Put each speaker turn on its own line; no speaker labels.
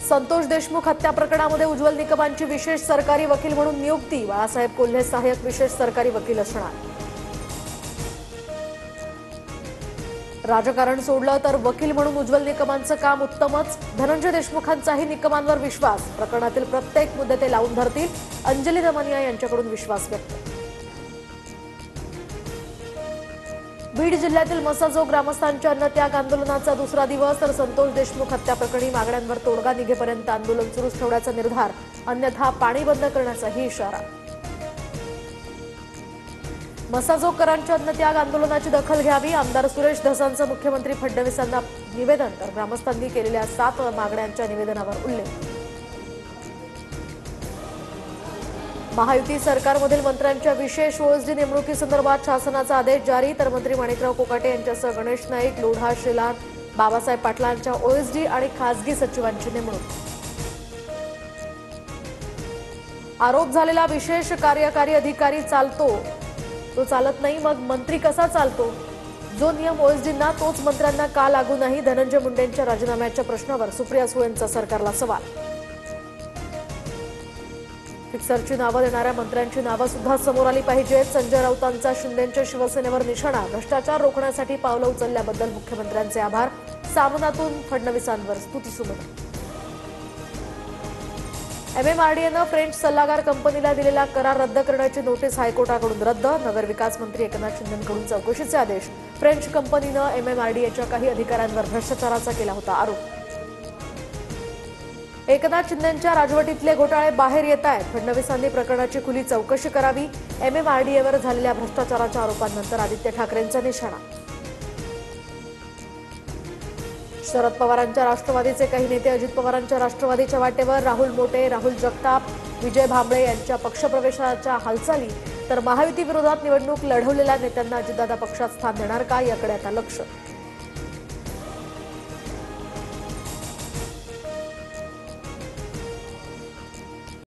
संतोष देशमुख हत्या प्रकरणामध्ये उज्ज्वल निकमांची विशेष सरकारी वकील म्हणून नियुक्ती। बाळासाहेब कोल्हे सहाय्यक विशेष सरकारी वकील असणार। राजकारण सोडलं तर वकील म्हणून उज्ज्वल निकमांचं काम उत्तमच। धनंजय देशमुखांचाही निकमांवर विश्वास। प्रकरणातील प्रत्येक मुद्दे ते लावून धरतील। अंजली दमनिया यांच्याकडून विश्वास व्यक्त। बीड जिल्ह्यातील मसाजो ग्रामस्थांच्या अन्नत्याग आंदोलनाचा दुसरा दिवस। तर संतोष देशमुख हत्या प्रकरणी मागण्यांवर तोडगा निघेपर्यंत आंदोलन सुरूच ठेवण्याचा निर्धार। अन्यथा पाणी बंद करण्याचाही इशारा। मसाजोकरांच्या अन्नत्याग आंदोलनाची दखल घ्यावी। आमदार सुरेश धसांचं मुख्यमंत्री फडणवीसांना निवेदन। तर ग्रामस्थांनी केलेल्या 7 मागण्यांच्या निवेदनावर उल्लेख। महायुती सरकारमधील मंत्र्यांच्या विशेष ओएसडी नेमणुकीसंदर्भात शासनाचा आदेश जारी। तर मंत्री माणिकराव कोकाटे यांच्यासह गणेश नाईक, लोढा शेलार, बाबासाहेब पाटलांच्या ओएसडी आणि खासगी सचिवांची नेमणूक। आरोप झालेला विशेष कार्यकारी अधिकारी चालतो तो चालत नाही, मग मंत्री कसा चालतो? जो नियम ओएसडींना तोच मंत्र्यांना का लागू नाही? धनंजय मुंडेंच्या राजीनाम्याच्या प्रश्नावर सुप्रिया सुळेंचा सरकारला सवाल। फिक्सरची नावं देणाऱ्या मंत्र्यांची नावं सुद्धा समोर आली पाहिजेत। संजय राऊतांचा शिंदेंच्या शिवसेनेवर निशाणा। भ्रष्टाचार रोखण्यासाठी पावलं उचलल्याबद्दल मुख्यमंत्र्यांचे आभार। सामनातून फडणवीसांवर स्तुतीसुमन। एमएमआरडीएनं फ्रेंच सल्लागार कंपनीला दिलेला करार रद्द करण्याची नोटीस हायकोर्टाकडून रद्द। नगरविकास मंत्री एकनाथ शिंदेंकडून चौकशीचे आदेश। फ्रेंच कंपनीनं एमएमआरडीएच्या काही अधिकाऱ्यांवर भ्रष्टाचाराचा केला होता आरोप। एकनाथ शिंदेंच्या राजवटीतले घोटाळे बाहेर येत आहेत। फडणवीसांनी प्रकरणाची खुली चौकशी करावी। एमएमआरडीएवर झालेल्या भ्रष्टाचाराच्या आरोपांनंतर आदित्य ठाकरेंचा निशाणा। शरद पवारांच्या राष्ट्रवादीचे काही नेते अजित पवारांच्या राष्ट्रवादीच्या वाटेवर। राहुल मोटे, राहुल जगताप, विजय भांबळे यांच्या पक्षप्रवेशाच्या हालचाली। तर महायुती विरोधात निवडणूक लढवलेल्या नेत्यांना अजितदादा पक्षात स्थान देणार का, याकडे आता लक्ष।